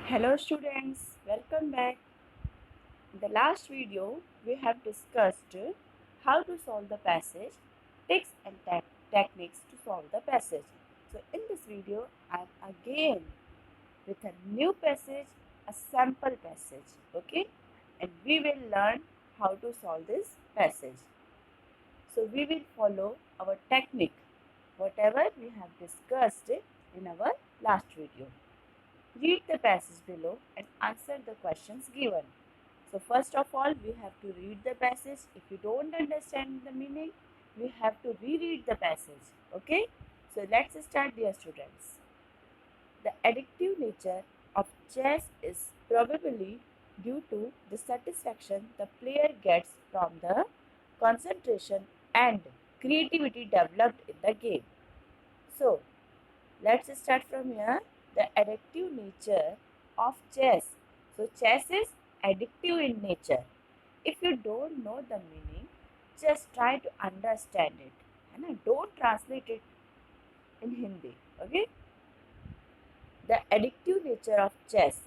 Hello students, welcome back. In the last video, we have discussed how to solve the passage, tricks and techniques to solve the passage. So in this video, I am again with a new passage, a sample passage, okay? And we will learn how to solve this passage. So we will follow our technique, whatever we have discussed in our last video. Read the passage below and answer the questions given. So first of all, we have to read the passage. If you don't understand the meaning, we have to reread the passage. Okay? So let's start, dear students. The addictive nature of chess is probably due to the satisfaction the player gets from the concentration and creativity developed in the game. So let's start from here. The addictive nature of chess. So chess is addictive in nature. If you don't know the meaning, just try to understand it. And don't translate it in Hindi. Okay? The addictive nature of chess.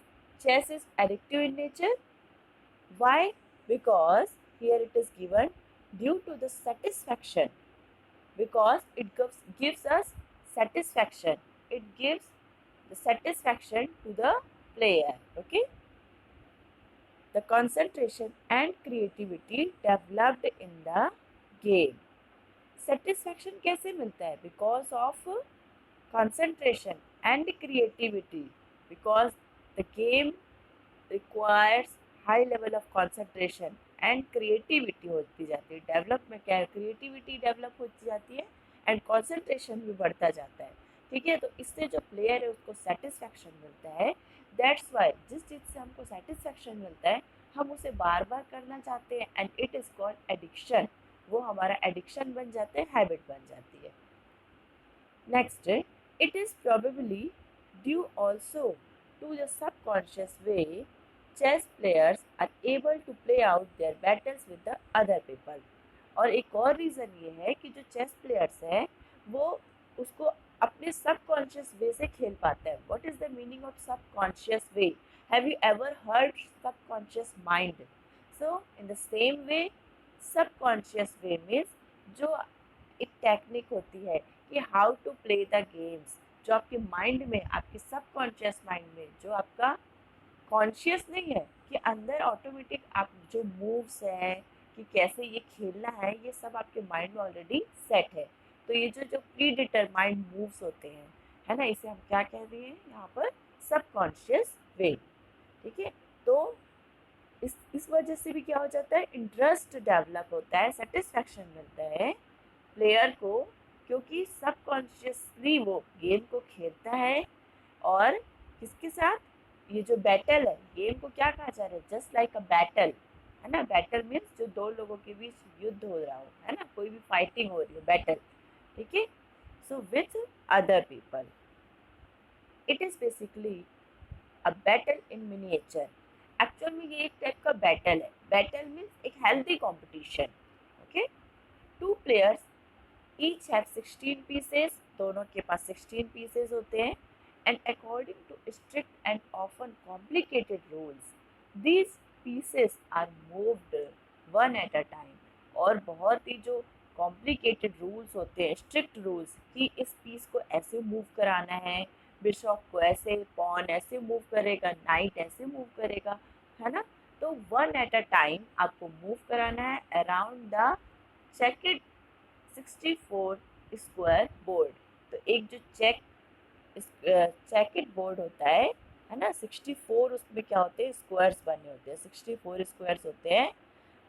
Chess is addictive in nature. Why? Because here it is given due to the satisfaction. Because it gives us satisfaction. It gives the satisfaction to the player. Okay? The concentration and creativity developed in the game. Satisfaction कैसे मिलता है? Because of concentration and creativity. Because the game requires high level of concentration and creativity होती जाती है. Develop में क्या है? Creativity develop होती जाती है एंड कॉन्सेंट्रेशन भी बढ़ता जाता है. ठीक है, तो इससे जो प्लेयर है उसको सेटिस्फैक्शन मिलता है. दैट्स वाई जिस चीज़ से हमको सेटिस्फैक्शन मिलता है हम उसे बार बार करना चाहते हैं and it is called addiction. वो हमारा एडिक्शन बन जाते हैं, हैबिट बन जाती है. Next, it is probably due also to the subconscious way chess players are able to play out their battles with the other people. और एक और रीज़न ये है कि जो चेस प्लेयर्स हैं वो उसको अपने सबकॉन्शियस वे से खेल पाते हैं. What is the meaning of subconscious way? Have you ever heard subconscious mind? So in the same way subconscious way means जो एक टेक्निक होती है कि how to play the games, जो आपके माइंड में, आपके सबकॉन्शियस माइंड में, जो आपका कॉन्शियस नहीं है कि अंदर ऑटोमेटिक आप जो मूव्स है कि कैसे ये खेलना है, ये सब आपके माइंड में ऑलरेडी सेट है. तो ये जो जो प्री डिटरमाइंड मूव्स होते हैं, है ना, इसे हम क्या कह रहे हैं यहाँ पर? सबकॉन्शियस वे. ठीक है, तो इस वजह से भी क्या हो जाता है? इंटरेस्ट डेवलप होता है, सेटिस्फैक्शन मिलता है प्लेयर को, क्योंकि सबकॉन्शियसली वो गेम को खेलता है. और किसके साथ? ये जो बैटल है, गेम को क्या कहा जा रहा है? जस्ट लाइक अ बैटल, है ना. बैटल मीन्स जो दो लोगों के बीच युद्ध हो रहा हो, है ना, कोई भी फाइटिंग हो रही है, बैटल. ठीक है, so with other people. It is basically a battle in miniature. Actual में ये एक टाइप का बैटल है. बैटल मीन्स एक healthy competition. Okay, two players each have 16 pieces. दोनों के पास 16 पीसेस होते हैं. And according to strict and often complicated rules, these pieces are moved one at a time. और बहुत ही जो कॉम्प्लिकेटेड रूल्स होते हैं, स्ट्रिक्ट रूल्स, कि इस पीस को ऐसे मूव कराना है, बिशॉप को ऐसे, पॉन ऐसे मूव करेगा, नाइट ऐसे मूव करेगा, है ना. तो वन एट अ टाइम आपको मूव कराना है अराउंड द चेकेड 64 स्क्वायर बोर्ड. तो एक जो चेकेड बोर्ड होता है ना, 64 उसमें क्या होते हैं? स्क्वायर्स बने होते हैं, 64 स्क्वायर्स होते हैं.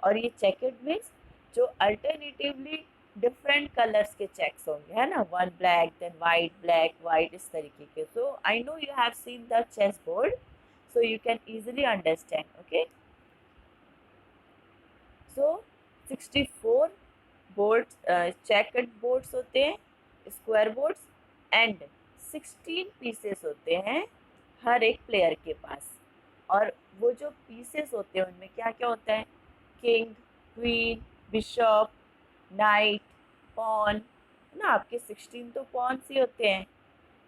और ये चेकेड मीन्स जो अल्टरनेटिवली डिफरेंट कलर्स के चेक्स होंगे, है ना, one black then white, black white, इस तरीके के. So I know you have seen the chess board, so you can easily understand. Okay, so 64 boards, checked boards होते हैं, स्क्वायर बोर्ड्स, एंड 16 पीसेस होते हैं हर एक प्लेयर के पास. और वो जो पीसेस होते हैं उनमें क्या क्या होता है? King, queen, bishop, knight, pawn, है ना. आपके 16 तो पॉन्स ही होते हैं.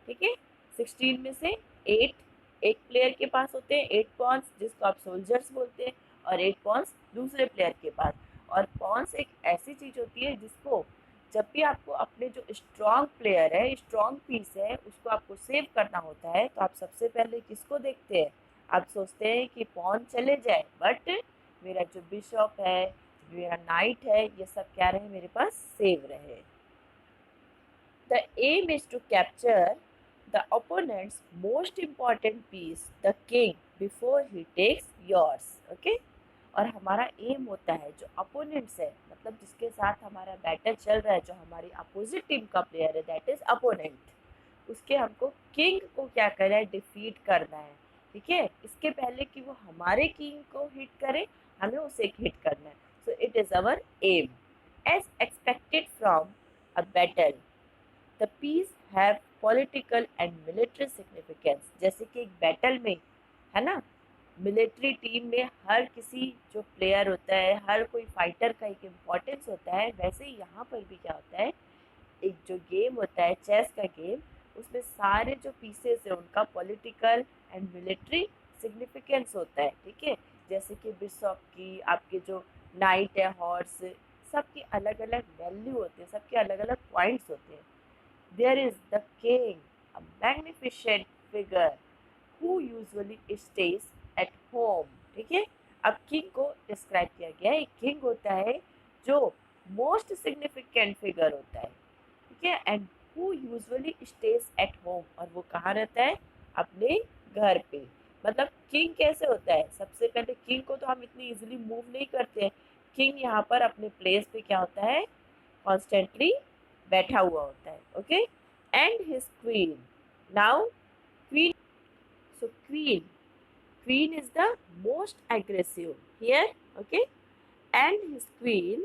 ठीक है, 16 में से 8 एक प्लेयर के पास होते हैं 8 पॉन्स जिसको आप सोल्जर्स बोलते हैं, और 8 पॉन्स दूसरे प्लेयर के पास। और पॉन्स एक ऐसी चीज होती है जिसको जब भी आपको अपने जो स्ट्रॉन्ग प्लेयर है, स्ट्रॉन्ग पीस है, उसको आपको सेव करना होता है, तो आप सबसे पहले किसको देखते हैं? आप सोचते हैं कि पॉन चले जाए, बट मेरा जो बिशप है, मेरा नाइट है, ये सब क्या रहे मेरे पास, सेव रहे। The aim is to capture the opponent's most important piece, the king, before he takes yours. Okay? और हमारा एम होता है जो अपोनेंट्स है, मतलब जिसके साथ हमारा बैटल चल रहा है, जो हमारी अपोजिट टीम का प्लेयर है, दैट इज अपोनेंट, उसके हमको किंग को क्या करना है, डिफीट करना है। ठीक है, इसके पहले कि वो हमारे किंग को हिट करे, हमें उसे हिट करना है। So it is our aim. As expected from a battle the piece have political and military significance. जैसे कि एक बैटल में, है ना, मिलिट्री टीम में हर किसी जो प्लेयर होता है, हर कोई फाइटर का एक इम्पोर्टेंस होता है, वैसे ही यहाँ पर भी क्या होता है, एक जो गेम होता है चेस का गेम, उसमें सारे जो पीसेस है उनका पॉलिटिकल एंड मिलिट्री सिग्निफिकेंस होता है। ठीक है, जैसे कि बिशप की, आपके जो नाइट है, हॉर्स, सबकी अलग अलग वैल्यू होती है, सबके अलग अलग पॉइंट्स होते हैं। There is the king, a magnificent figure who usually stage at home. ठीक है, अब किंग को डिस्क्राइब किया गया है। एक किंग होता है जो मोस्ट सिग्निफिकेंट फिगर होता है, ठीक है, and who usually stage at home, और वो कहाँ रहता है, अपने घर पे। मतलब किंग कैसे होता है, सबसे पहले किंग को तो हम इतनी इजीली मूव नहीं करते हैं। किंग यहाँ पर अपने प्लेस पे क्या होता है, कॉन्स्टेंटली बैठा हुआ होता है। Okay, and his queen, now queen, so queen is the most aggressive here. Okay, and his queen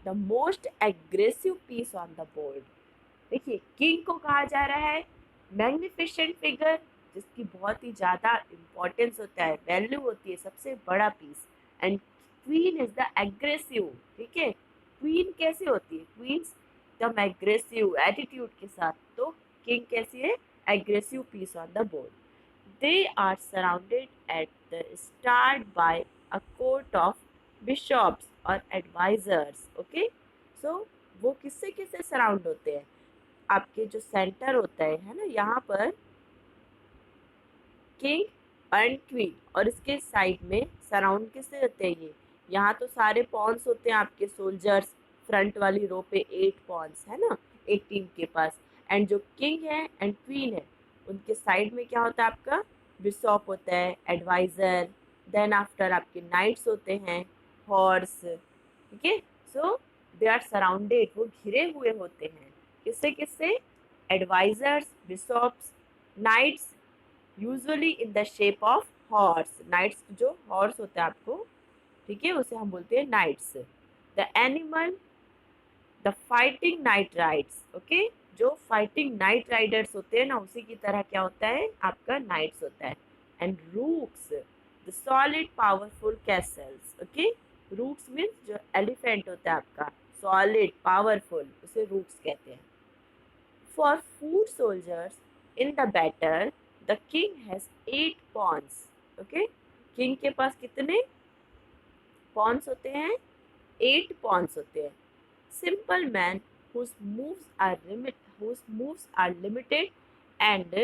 the most aggressive piece on the board. देखिए, किंग को कहा जा रहा है मैग्निफिसेंट फिगर, जिसकी बहुत ही ज्यादा इंपॉर्टेंस होता है, वैल्यू होती है, सबसे बड़ा piece. And queen is the aggressive. ठीक है, क्वीन कैसे होती है, क्वींस एकदम एग्रेसिव एटीट्यूड के साथ, तो किंग कैसी है, aggressive piece on the board. They are surrounded at the start by a court of bishops or advisors. Okay, so वो किससे किससे सराउंड होते हैं, आपके जो सेंटर होता है ना, यहाँ पर किंग एंड क्वीन, और इसके साइड में सराउंड किससे होते हैं ये, यहाँ तो सारे पॉन्स होते हैं आपके सोल्जर्स, फ्रंट वाली रो पे 8 पॉन्स है ना, एक टीम के पास। एंड जो किंग है एंड क्वीन है, उनके साइड में क्या होता है, आपका बिशॉप होता है, एडवाइजर, देन आफ्टर आपके नाइट्स होते हैं, हॉर्स। ठीक है, सो दे आर सराउंडेड, वो घिरे हुए होते हैं, किससे किससे, advisers, bishops, knights, usually in the shape of horse. Knights जो हॉर्स होता है आपको, ठीक है, उसे हम बोलते हैं knights. The animal, the fighting knight rides. Okay, जो फाइटिंग नाइट राइडर्स होते हैं ना, उसी की तरह क्या होता है, आपका नाइट्स होता है। And rooks, the solid powerful Castle's. Okay, rooks means जो एलिफेंट होता है आपका, सॉलिड पावरफुल, उसे रूक्स कहते हैं। For foot soldiers in the battle, the king has 8 pawns. Okay, king के पास कितने pawns होते हैं, 8 pawns होते हैं। Simple man whose moves are limited and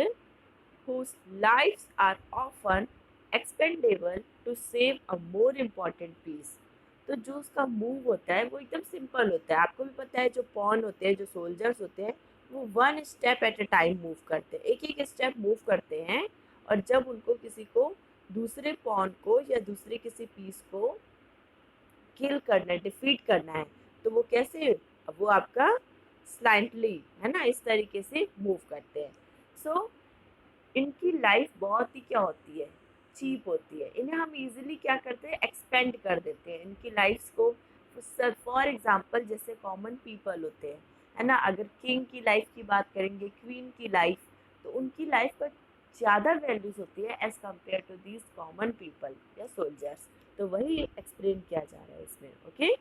whose lives are often expendable to save a more important piece. तो जो उसका move होता है वो एकदम सिंपल होता है। आपको भी पता है जो पॉन होते हैं, जो सोल्जर्स होते हैं, वो 1 step at a time move करते हैं, एक एक स्टेप मूव करते हैं। और जब उनको किसी को, दूसरे पॉन को या दूसरे किसी पीस को किल करना है, डिफीट करना है, तो वो कैसे, वो आपका स्लाइंटली, है ना, इस तरीके से मूव करते हैं। सो इनकी लाइफ बहुत ही क्या होती है, चीप होती है। इन्हें हम इजीली क्या करते हैं, एक्सपेंड कर देते हैं इनकी लाइफ्स को। फॉर एग्जांपल जैसे कॉमन पीपल होते हैं, है ना, अगर किंग की लाइफ की बात करेंगे, क्वीन की लाइफ, तो उनकी लाइफ पर ज़्यादा वैल्यूज होती है as compare to these common people या सोल्जर्स। तो वही एक्सप्लेन किया जा रहा है इसमें। Okay,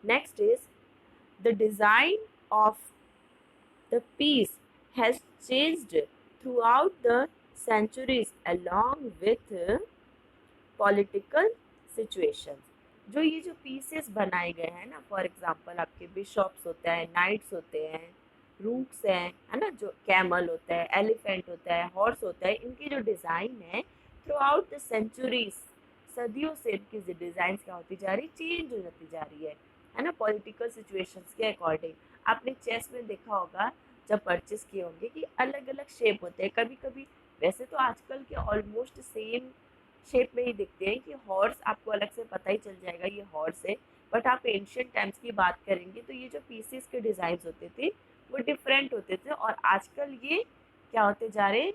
next is the design of the piece has changed throughout the centuries along with political situations। जो ये जो पीसेस बनाए गए हैं ना, फॉर एग्जांपल आपके बिशॉप्स होते हैं, नाइट्स होते हैं, रूक्स हैं, है ना, जो कैमल होता है, एलिफेंट होता है, हॉर्स होता है, इनकी जो डिज़ाइन है थ्रू आउट द सेंचुरीज, सदियों से इनकी डिज़ाइन क्या होती जा रही, चेंज हो जाती जा रही है ना, पॉलिटिकल सिचुएशंस के अकॉर्डिंग। आपने चेस में देखा होगा जब परचेस किए होंगे कि अलग अलग शेप होते हैं, कभी कभी वैसे तो आजकल के ऑलमोस्ट सेम शेप में ही दिखते हैं कि हॉर्स आपको अलग से पता ही चल जाएगा ये हॉर्स है, बट आप एंशियंट टाइम्स की बात करेंगे तो ये जो पीसेस के डिज़ाइन होते थे वो डिफरेंट होते थे, और आजकल ये क्या होते जा रहे हैं,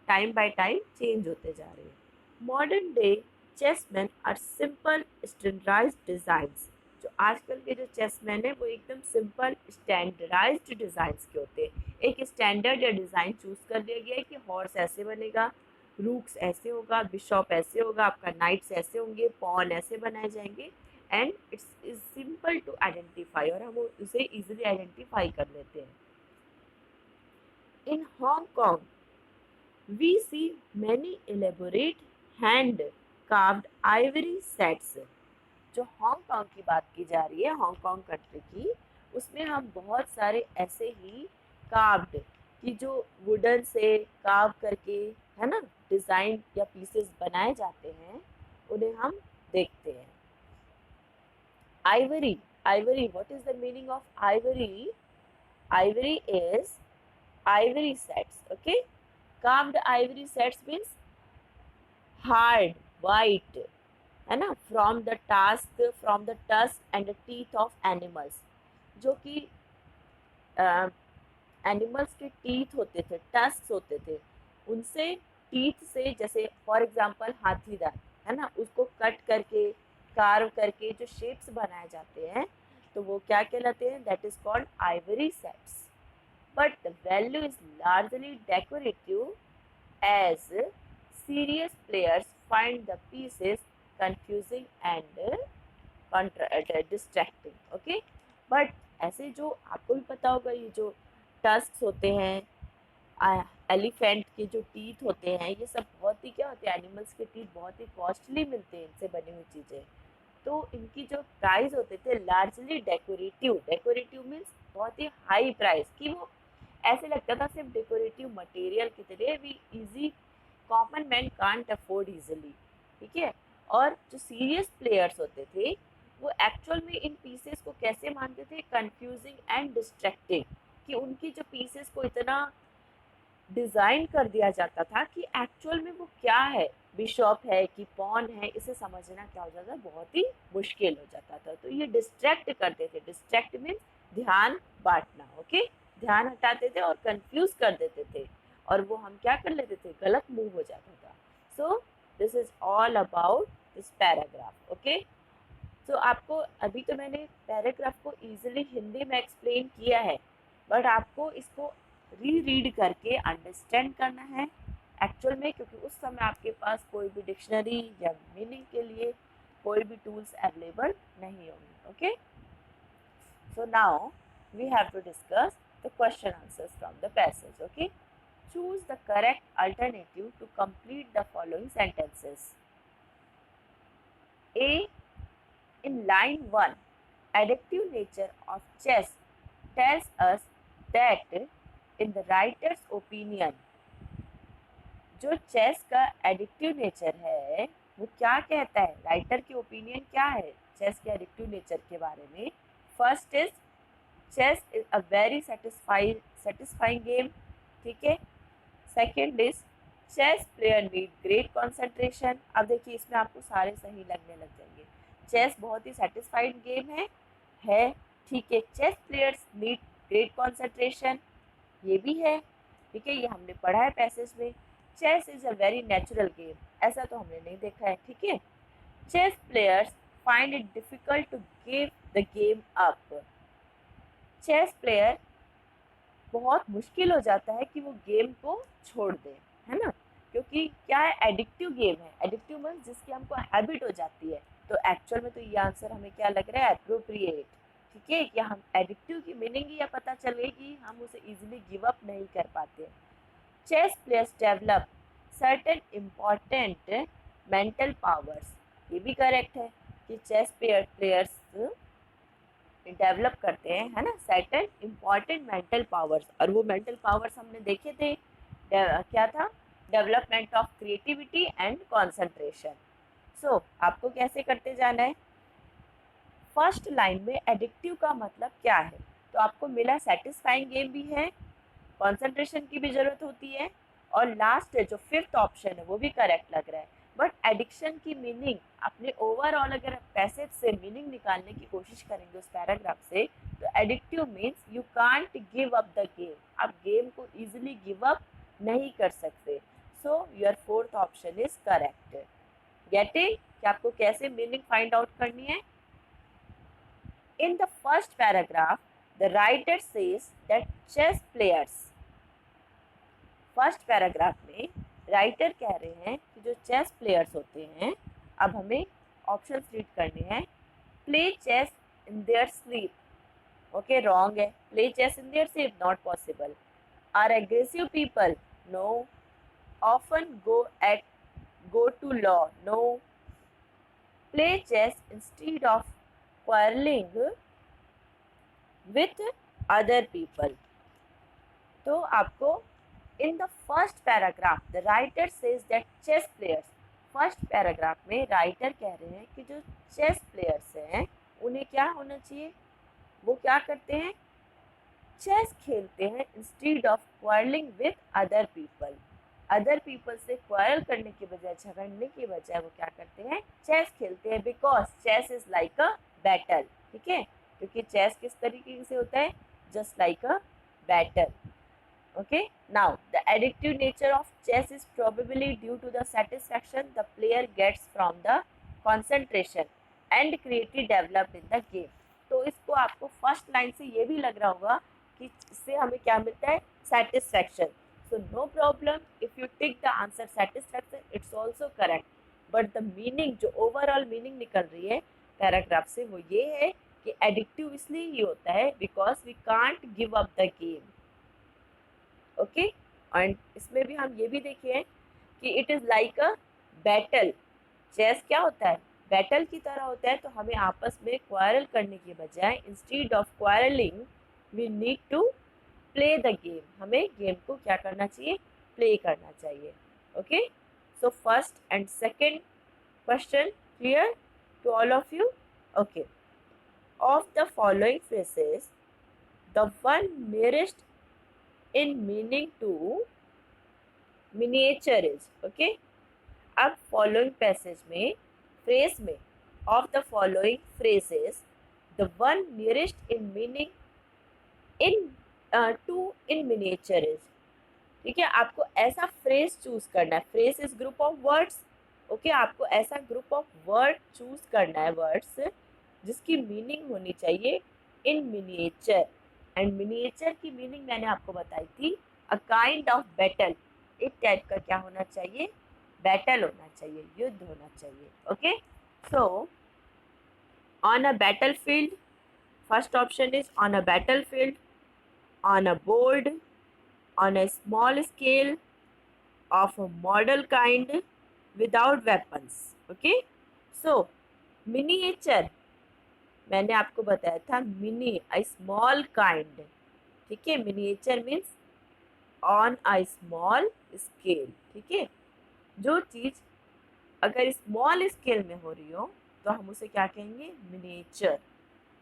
टाइम बाय टाइम चेंज होते जा रहे हैं। Modern day chessmen are simple standardised designs. जो आजकल के जो चेसमैन है वो एकदम सिंपल स्टैंडर्डाइज्ड डिज़ाइंस के होते हैं। एक स्टैंडर्ड या डिज़ाइन चूज कर लिया गया है कि हॉर्स ऐसे बनेगा, रूक्स ऐसे होगा, बिशॉप ऐसे होगा, आपका नाइट्स ऐसे होंगे, पॉन ऐसे बनाए जाएंगे, and it's is simple to identify, और हम उसे इजीली आइडेंटिफाई कर लेते हैं। In Hong Kong we see many elaborate hand carved ivory sets। जो हांगकांग की बात की जा रही है, हांगकांग कंट्री की, उसमें हम बहुत सारे ऐसे ही कार्व्ड कि जो वुडन से कार्व करके, है ना, डिजाइन या पीसेस बनाए जाते हैं, उन्हें हम देखते हैं। Ivory, Ivory, what is the meaning of Ivory? Ivory is ivory sets, okay? Carved ivory sets means hard, white, है ना, from the tusk and the teeth of animals। जो कि एनिमल्स के टीथ होते थे, टस्क होते थे, उनसे टीथ से, जैसे फॉर एग्जांपल हाथी दांत, है ना, उसको कट करके कार्व करके जो शेप्स बनाए जाते हैं तो वो क्या कहलाते हैं, that is called Ivory sets. But the value is largely decorative as serious players find the pieces confusing and distracting, okay? But ऐसे जो आपको भी पता होगा, ये जो टस्क होते हैं, एलिफेंट के जो टीथ होते हैं, ये सब बहुत ही क्या होते हैं, एनिमल्स के टीथ बहुत ही कॉस्टली मिलते हैं इनसे बनी हुई चीज़ें। तो इनकी जो प्राइस होते थे लार्जली डेकोरेटिव, डेकोरेटिव मीन्स बहुत ही हाई प्राइस, कि वो ऐसे लगता था सिर्फ डेकोरेटिव मटेरियल की तरह, भी easy common man can't afford easily, ठीक है। और जो सीरियस प्लेयर्स होते थे वो एक्चुअल में इन पीसेस को कैसे मानते थे, कंफ्यूजिंग एंड डिस्ट्रैक्टिंग, कि उनकी जो पीसेस को इतना डिज़ाइन कर दिया जाता था कि एक्चुअल में वो क्या है, बिशॉप है कि पॉन है, इसे समझना क्या हो जाता, बहुत ही मुश्किल हो जाता था। तो ये डिस्ट्रैक्ट करते थे, डिस्ट्रैक्ट मीन्स ध्यान बांटना, ओके, ध्यान हटाते थे और कंफ्यूज कर देते थे, और वो हम क्या कर लेते थे, गलत मूव हो जाता था। So this is all about this paragraph, okay. So आपको अभी तो मैंने पैराग्राफ को इजीली हिंदी में एक्सप्लेन किया है, बट आपको इसको रीड करके अंडरस्टैंड करना है एक्चुअल में, क्योंकि उस समय आपके पास कोई भी डिक्शनरी या मीनिंग के लिए कोई भी टूल्स अवेलेबल नहीं होंगे, okay. So now we have to discuss the question answers from the passage, okay. Choose the correct alternative to complete the following sentences. A, in line 1, addictive nature of chess tells us that in the writer's opinion, जो chess का addictive nature है वो क्या कहता है, writer की opinion क्या है चेस के एडिक्टिव नेचर के बारे में। First is chess is a very satisfying game, ठीक है। Second is chess player need great concentration. अब देखिए इसमें आपको सारे सही लगने लग जाएंगे। चेस बहुत ही सेटिस्फाइड गेम है, ठीक है। Chess players need great concentration, ये भी है, ठीक है, ये हमने पढ़ा है पैसेज में। Chess is a very natural game, ऐसा तो हमने नहीं देखा है, ठीक है। Chess players find it difficult to give the game up. Chess player बहुत मुश्किल हो जाता है कि वो गेम को छोड़ दे, है ना, क्योंकि क्या है, एडिक्टिव गेम है। एडिक्टिव मीन्स जिसकी हमको हैबिट हो जाती है। तो एक्चुअल में तो ये आंसर हमें क्या लग रहा है, अप्रोप्रिएट, ठीक है, कि हम एडिक्टिव की मीनिंग ही पता चल गई कि हम उसे इजीली गिव अप नहीं कर पाते। Chess players develop certain important mental powers, ये भी करेक्ट है कि चेस प्लेयर्स डेवलप करते हैं, है ना, सर्टेन इम्पॉर्टेंट मेंटल पावर्स। और वो मेंटल पावर्स हमने देखे थे, क्या था, development of creativity and concentration. So आपको कैसे करते जाना है, फर्स्ट लाइन में एडिक्टिव का मतलब क्या है, तो आपको मिला सेटिस्फाइंग गेम भी है, कॉन्सेंट्रेशन की भी जरूरत होती है, और लास्ट है जो फिफ्थ ऑप्शन है वो भी करेक्ट लग रहा है। बट एडिक्शन की मीनिंग अपने ओवरऑल अगर पैसेज से मीनिंग निकालने की कोशिश करेंगे उस पैराग्राफ से, तो addictive means you can't give up the game, आप गेम को इजिली गिव अप नहीं कर सकते। So your fourth option is correct. Getting कि आपको कैसे मीनिंग फाइंड आउट करनी है। In the first paragraph, the writer says that chess players, first paragraph में राइटर कह रहे हैं कि जो चेस प्लेयर्स होते हैं, अब हमें ऑप्शंस रीड करने हैं, play chess in their sleep, okay wrong है, play chess in their sleep not possible, are aggressive people no, often go to law no, play chess instead of quarreling with other people। तो आपको in the first paragraph the writer says that chess players, first paragraph में writer कह रहे हैं कि जो chess players हैं उन्हें क्या होना चाहिए, वो क्या करते हैं, चेस खेलते हैं instead of quarrelling with other people, other people से क्वारल करने के बजाय, झगड़ने के बजाय वो क्या करते हैं, चेस खेलते हैं, because chess is like a battle, ठीक है, क्योंकि चेस किस तरीके से होता है, just like a battle. Okay, now the addictive nature of chess is probably due to the satisfaction the player gets from the concentration and creativity developed in the game। तो इसको आपको फर्स्ट लाइन से ये भी लग रहा होगा कि इससे हमें क्या मिलता है, satisfaction. So no problem if you tick the answer satisfaction, it's also correct, but the meaning जो ओवरऑल मीनिंग निकल रही है पैराग्राफ से वो ये है कि एडिक्टिव इसलिए ही होता है because we can't give up the game. Okay, and इसमें भी हम ये भी देखे हैं कि it is like a battle, chess क्या होता है, बैटल की तरह होता है, तो हमें आपस में क्वारल करने के बजाय instead of quarrelling we need to play the game, हमें गेम को क्या करना चाहिए, प्ले करना चाहिए। Okay, so first and second question clear to all of you. Okay, of the following phrases the one nearest in meaning to miniature is, okay, अब following passage में phrase में of the following phrases the one nearest in meaning in to in miniature is, ठीक है, आपको ऐसा phrase choose करना है, phrase is group of words, okay, आपको ऐसा ग्रुप ऑफ वर्ड चूज करना है, वर्ड्स जिसकी मीनिंग होनी चाहिए इन मिनिएचर, एंड मिनिएचर की मीनिंग मैंने आपको बताई थी, अ काइंड ऑफ बैटल, एक टाइप का क्या होना चाहिए, बैटल होना चाहिए, युद्ध होना चाहिए। Okay, so on a battle field, first option is on a battle field, on a board, on a small scale, of a model kind, without weapons। okay, so miniature मैंने आपको बताया था, मिनी a small kind, ठीक है, miniature means on a small scale, ठीक है, जो चीज़ अगर स्मॉल स्केल में हो रही हो तो हम उसे क्या कहेंगे, मिनिएचर।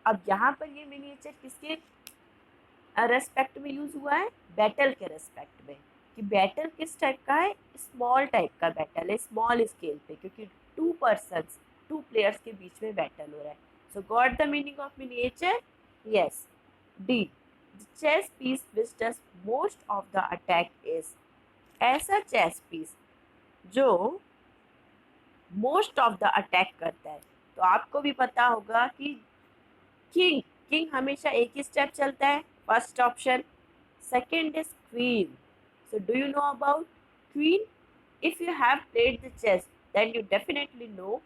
अब यहाँ पर ये मिनिएचर किसके रेस्पेक्ट में यूज हुआ है, बैटल के रेस्पेक्ट में, कि बैटल किस टाइप का है, स्मॉल टाइप का बैटल है, स्मॉल स्केल पे, क्योंकि टू पर्सन्स, टू प्लेयर्स के बीच में बैटल हो रहा है। So got the meaning of miniature, yes, D, the chess piece which does most of the attack is, ऐसा चेस पीस जो मोस्ट ऑफ द अटैक करता है। तो आपको भी पता होगा कि किंग, किंग हमेशा एक ही स्टेप चलता है, first option, second is queen. So do you know about queen, if you have played the chess then you definitely know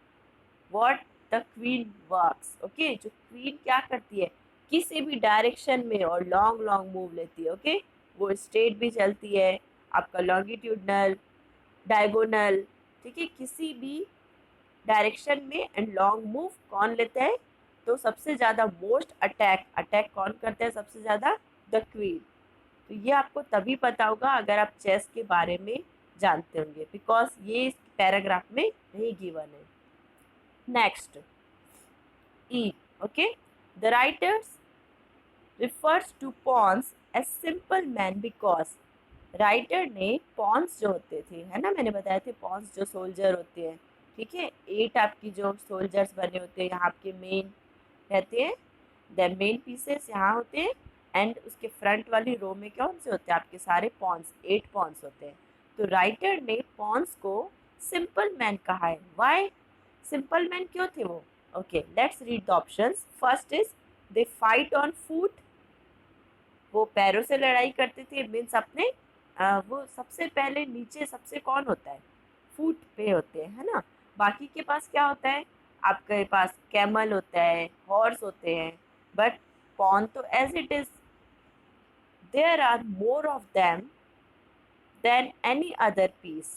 what the queen works. Okay, जो क्वीन क्या करती है, किसी भी डायरेक्शन में और लॉन्ग लॉन्ग मूव लेती है। ओके, वो स्ट्रेट भी चलती है, आपका लॉन्गिट्यूडनल, डायगोनल, ठीक है, किसी भी डायरेक्शन में, एंड लॉन्ग मूव कौन लेता है, तो सबसे ज़्यादा मोस्ट अटैक कौन करता है सबसे ज़्यादा, द क्वीन। तो ये आपको तभी पता होगा अगर आप चेस के बारे में जानते होंगे, बिकॉज ये इस पैराग्राफ में नहीं गिवन है। Next, E, okay, the writers refers to pawns as simple men because writer ने पॉन्स जो होते थे, है ना, मैंने बताया थे पॉन्स जो सोल्जर होते हैं, ठीक है, 8 आपकी जो सोल्जर्स बने होते हैं, यहाँ आपके मेन रहते हैं, द मेन पीसेस यहाँ होते हैं, एंड उसके फ्रंट वाली रो में कौन से होते हैं आपके सारे पॉन्स, 8 पॉन्स होते हैं। तो राइटर ने पॉन्स को सिंपल मैन कहा है। वाई सिंपल मैन क्यों थे वो? Okay, let's read the options. First is they fight on foot, वो पैरों से लड़ाई करते थे, मीन्स अपने वो सबसे पहले नीचे सबसे कौन होता है, फुट पे होते हैं, है ना। बाकी के पास क्या होता है, आपके पास कैमल होता है, हॉर्स होते हैं, बट पॉन तो as it is there are more of them than any other piece.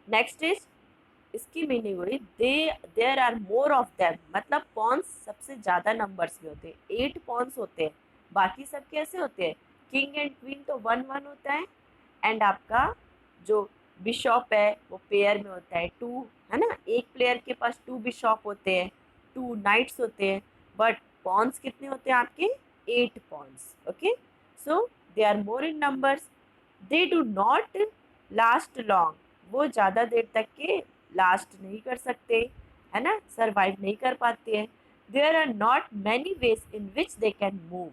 Next is, इसकी मीनिंग हुई there are more of them, मतलब पॉन्स सबसे ज़्यादा नंबर्स में होते हैं, 8 पॉन्स होते हैं। बाकी सब कैसे होते हैं, किंग एंड क्वीन तो 1-1 होता है, एंड आपका जो बिशॉप है वो पेयर में होता है 2, है ना, एक प्लेयर के पास 2 बिशॉप होते हैं, 2 नाइट्स होते हैं, बट पॉन्स कितने होते हैं आपके, 8 pawns. Okay, so they are more in numbers, they do not last long, वो ज़्यादा देर तक के लास्ट नहीं कर सकते, है ना, सरवाइव नहीं कर पाते हैं। There are not many ways in which they can move,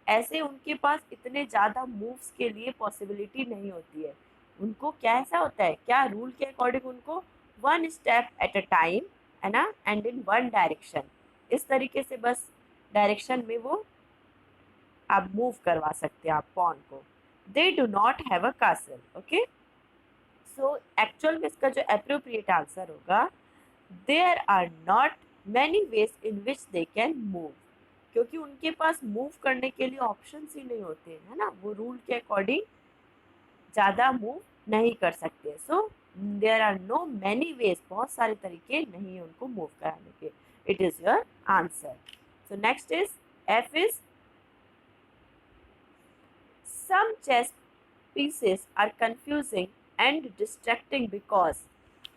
ऐसे उनके पास इतने ज़्यादा मूव्स के लिए पॉसिबिलिटी नहीं होती है। उनको क्या ऐसा होता है, क्या रूल के अकॉर्डिंग उनको 1 स्टेप एट अ टाइम, है ना, एंड इन 1 डायरेक्शन, इस तरीके से बस डायरेक्शन में वो आप मूव करवा सकते हैं आप पॉन को। They do not have a castle. Okay, so actual में इसका जो अप्रोप्रिएट आंसर होगा, there are not many ways in which they can move, क्योंकि उनके पास मूव करने के लिए ऑप्शन ही नहीं होते, है ना, वो रूल के अकॉर्डिंग ज़्यादा मूव नहीं कर सकते। So there are no many ways, बहुत सारे तरीके नहीं है उनको मूव कराने के। It is your answer. So next is, F is, some chess pieces are confusing and distracting because,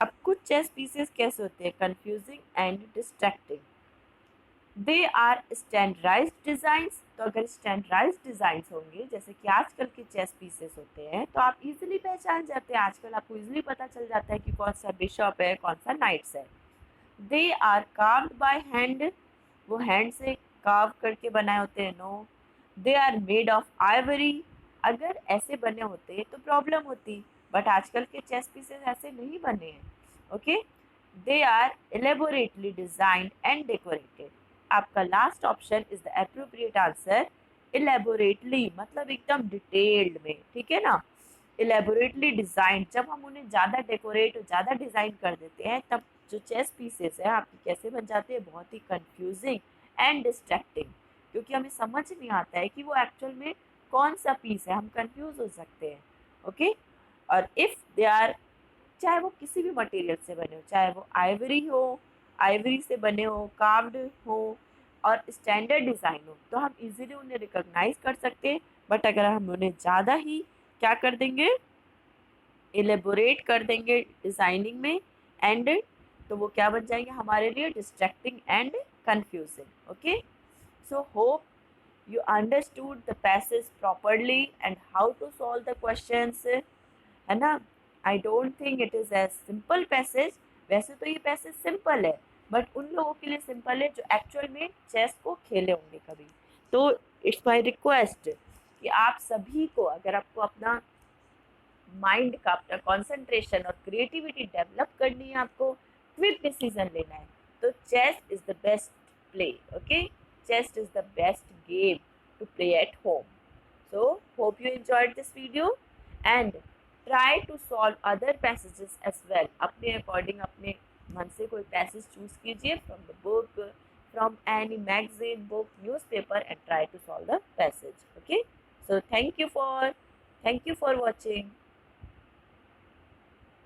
अब कुछ चेस पीसेस कैसे होते हैं, confusing and distracting. They are standardised designs, तो अगर स्टैंडर्डाइज्ड डिज़ाइंस होंगे जैसे कि आजकल के चेस पीसेस होते हैं, तो आप इजीली पहचान जाते हैं, आजकल आपको इजीली पता चल जाता है कि कौन सा बिशॉप है, कौन सा नाइट्स है। They are carved by hand, वो हैंड से कार्व करके बनाए होते हैं। No, they are made of ivory, अगर ऐसे बने होते तो प्रॉब्लम होती, बट आजकल के चेस पीसेस ऐसे नहीं बने हैं। Okay, they are elaborately designed and decorated, आपका last option is the appropriate answer. Elaborately मतलब एकदम डिटेल्ड में, ठीक है ना, एलेबोरेटली डिजाइन, जब हम उन्हें ज़्यादा डेकोरेट और ज़्यादा डिज़ाइन कर देते हैं, तब जो चेस पीसेस है आपके कैसे बन जाते हैं, बहुत ही कंफ्यूजिंग एंड डिस्ट्रैक्टिंग, क्योंकि हमें समझ नहीं आता है कि वो एक्चुअल में कौन सा पीस है, हम कंफ्यूज हो सकते हैं। ओके, और इफ़ दे आर, चाहे वो किसी भी मटेरियल से बने हो, चाहे वो आइवरी हो, आइवरी से बने हो, कार्व्ड हो, और स्टैंडर्ड डिज़ाइन हो, तो हम इजीली उन्हें रिकॉग्नाइज कर सकते हैं। बट अगर हम उन्हें ज़्यादा ही क्या कर देंगे, एलेबोरेट कर देंगे डिज़ाइनिंग में, एंड तो वो क्या बन जाएंगे हमारे लिए, distracting and confusing. Okay, so hope you understood the passage properly and how to solve the questions, है ना। I don't think it is as simple passage, वैसे तो ये पैसेज सिंपल है, बट उन लोगों के लिए सिंपल है जो एक्चुअल में चेस को खेले होंगे कभी। तो इट्स माई रिक्वेस्ट कि आप सभी को, अगर आपको अपना माइंड का, अपना कॉन्सेंट्रेशन और क्रिएटिविटी डेवलप करनी है, आपको क्विक डिसीजन लेना है, तो chess is the best play. Okay, chess is the best game to play at home. So hope you enjoyed this video and try to solve other passages as well. अपने according अपने मन से कोई passage choose कीजिए from the book, from any magazine, book, newspaper and try to solve the passage. Okay, so thank you for watching.